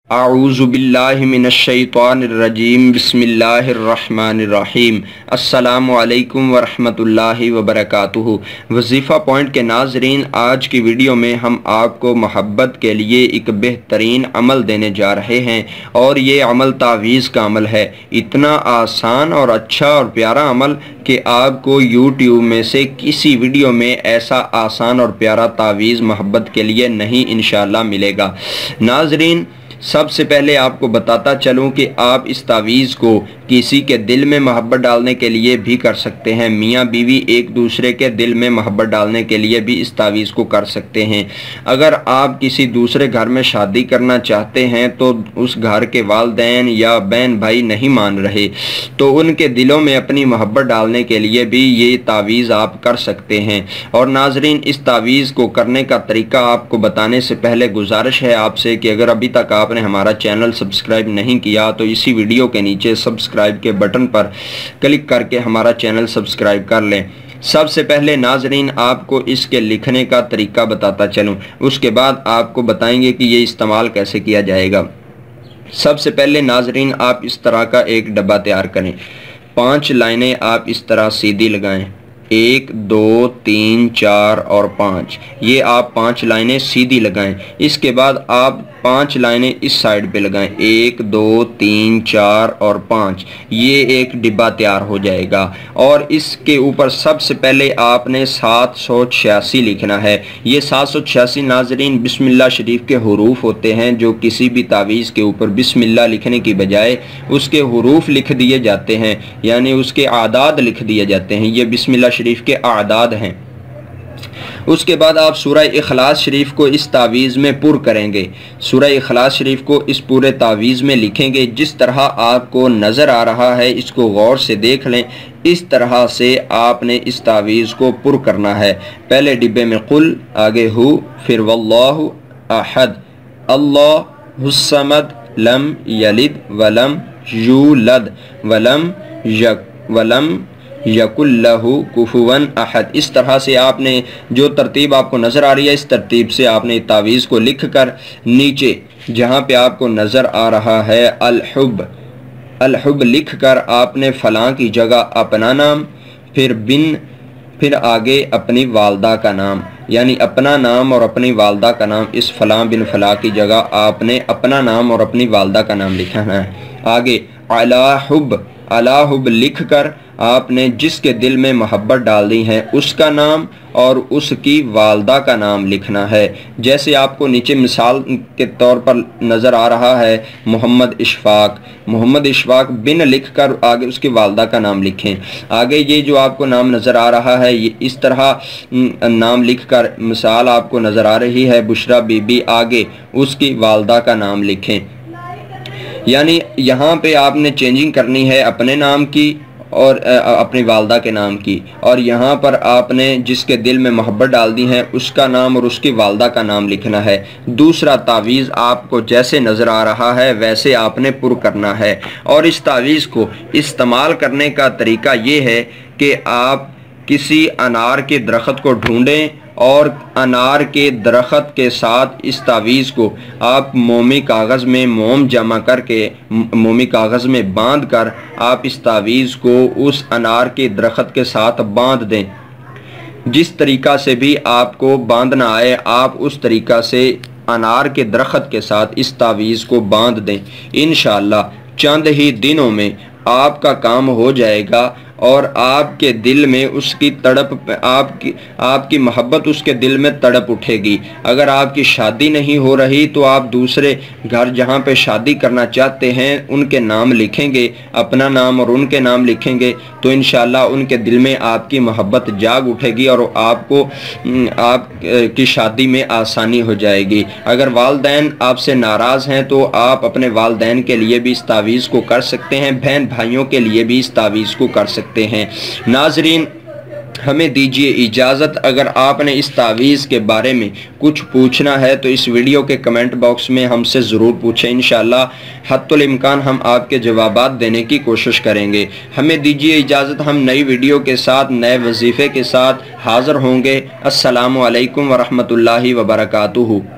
اعوذ باللہ من الشیطان الرجیم بسم اللہ الرحمن الرحیم السلام علیکم ورحمۃ اللہ وبرکاتہ۔ وظیفہ پوائنٹ کے ناظرین، آج کی ویڈیو میں ہم آپ کو محبت کے لیے ایک بہترین عمل دینے جا رہے ہیں، اور یہ عمل تعویذ کا عمل ہے۔ اتنا آسان اور اچھا اور پیارا عمل کہ آپ کو یوٹیوب میں سے کسی ویڈیو میں ایسا آسان اور پیارا تعویذ محبت کے لیے نہیں انشاءاللہ ملے گا۔ ناظرین، سب سے پہلے آپ کو بتاتا چلوں کہ آپ اس تعویذ کو کسی کے دل میں محبت ڈالنے کے لیے بھی کر سکتے ہیں۔ میاں بیوی ایک دوسرے کے دل میں محبت ڈالنے کے لیے بھی اس تعویذ کو کر سکتے ہیں۔ اگر آپ کسی دوسرے گھر میں شادی کرنا چاہتے ہیں تو اس گھر کے والدین یا بہن بھائی نہیں مان رہے، تو ان کے دلوں میں اپنی محبت ڈالنے کے لیے بھی یہ تعویذ آپ کر سکتے ہیں۔ اور ناظرین، اس تعویذ کو کرنے کا طریقہ آپ کو بتانے سے پہلے گزارش ہے آپ سے کہ اگر ابھی تک آپ نے ہمارا چینل سبسکرائب نہیں کیا تو اسی ویڈیو کے نیچے سبسکرائب کے بٹن پر کلک کر کے ہمارا چینل سبسکرائب کر لیں۔ سب سے پہلے ناظرین، آپ کو اس کے لکھنے کا طریقہ بتاتا چلوں، اس کے بعد آپ کو بتائیں گے کہ یہ استعمال کیسے کیا جائے گا۔ سب سے پہلے ناظرین، آپ اس طرح کا ایک ڈبہ تیار کریں۔ 5 لائنیں آپ اس طرح سیدھی لگائیں، 1 2 3 4 اور 5، یہ آپ 5 لائنیں سیدھی لگائیں۔ اس کے بعد آپ 5 لائنیں اس سائیڈ پہ لگائیں، 1 2 3 4 اور 5، یہ ایک ڈبہ تیار ہو جائے گا۔ اور اس کے اوپر سب سے پہلے آپ نے 786 لکھنا ہے۔ یہ 786 ناظرین بسم اللہ شریف کے حروف ہوتے ہیں، جو کسی بھی تعویذ کے اوپر بسم اللہ لکھنے کی بجائے اس کے حروف لکھ دیے جاتے ہیں، یعنی اس کے اعداد لکھ دیے جاتے ہیں۔ یہ بسم اللہ شریف کے اعداد ہیں۔ اس کے بعد آپ سورہ اخلاص شریف کو اس تعویذ میں پر کریں گے۔ سورہ اخلاص شریف کو اس پورے تعویذ میں لکھیں گے جس طرح آپ کو نظر آ رہا ہے، اس کو غور سے دیکھ لیں۔ اس طرح سے آپ نے اس تعویذ کو پر کرنا ہے۔ پہلے ڈبے میں قل، آگے ہو، پھر واللہ احد، اللہ الصمد، لم یلد ولم یولد ولم یکن لہ کفوا احد۔ اس طرح سے آپ نے جو ترتیب آپ کو نظر آ رہی ہے، اس ترتیب سے آپ نے تعویذ کو لکھ کر نیچے جہاں پہ آپ کو نظر آ رہا ہے الحب لکھ کر آپ نے فلاں کی جگہ اپنا نام، پھر آگے اپنی والدہ کا نام، یعنی اپنا نام اور اپنی والدہ کا نام، اس فلاں بن فلاں کی جگہ آپ نے اپنا نام اور اپنی والدہ کا نام لکھنا ہے۔ آگے الحب لکھ کر آپ نے جس کے دل میں محبت ڈال دی ہے اس کا نام اور اس کی والدہ کا نام لکھنا ہے۔ جیسے آپ کو نیچے مثال کے طور پر نظر آ رہا ہے محمد اشفاق بن لکھ کر آگے اس کی والدہ کا نام لکھیں۔ آگے یہ جو آپ کو نام نظر آ رہا ہے، یہ اس طرح نام لکھ کر مثال آپ کو نظر آ رہی ہے بشرا بی بی، آگے اس کی والدہ کا نام لکھیں۔ یعنی یہاں پہ آپ نے چینجنگ کرنی ہے اپنے نام کی اور اپنی والدہ کے نام کی، اور یہاں پر آپ نے جس کے دل میں محبت ڈال دی ہے اس کا نام اور اس کی والدہ کا نام لکھنا ہے۔ دوسرا تعویذ آپ کو جیسے نظر آ رہا ہے ویسے آپ نے پر کرنا ہے۔ اور اس تعویذ کو استعمال کرنے کا طریقہ یہ ہے کہ آپ کسی انار کے درخت کو ڈھونڈیں اور انار کے درخت کے ساتھ اس تعویذ کو آپ مومی کاغذ میں موم جمع کر کے مومی کاغذ میں باندھ کر آپ اس تعویذ کو اس انار کے درخت کے ساتھ باندھ دیں۔ جس طریقہ سے بھی آپ کو باندھنا آئے آپ اس طریقہ سے انار کے درخت کے ساتھ اس تعویذ کو باندھ دیں۔ انشاءاللہ چند ہی دنوں میں آپ کا کام ہو جائے گا، اور آپ کے دل میں اس کی تڑپ آپ کی محبت اس کے دل میں تڑپ اٹھے گی۔ اگر آپ کی شادی نہیں ہو رہی تو آپ دوسرے گھر جہاں پہ شادی کرنا چاہتے ہیں ان کے نام لکھیں گے، اپنا نام اور ان کے نام لکھیں گے، تو انشاءاللہ ان کے دل میں آپ کی محبت جاگ اٹھے گی اور آپ کی شادی میں آسانی ہو جائے گی۔ اگر والدین آپ سے ناراض ہیں تو آپ اپنے والدین کے لیے بھی اس تعویذ کو کر سکتے ہیں، بہن بھائیوں کے لیے بھی اس تعویذ کو کر سکتے ہیں۔ ناظرین، ہمیں دیجیے اجازت۔ اگر آپ نے اس تعویذ کے بارے میں کچھ پوچھنا ہے تو اس ویڈیو کے کمنٹ باکس میں ہم سے ضرور پوچھیں، انشاءاللہ حتی الامکان ہم آپ کے جوابات دینے کی کوشش کریں گے۔ ہمیں دیجیے اجازت، ہم نئی ویڈیو کے ساتھ نئے وظیفے کے ساتھ حاضر ہوں گے۔ السلام علیکم ورحمۃ اللہ وبرکاتہ۔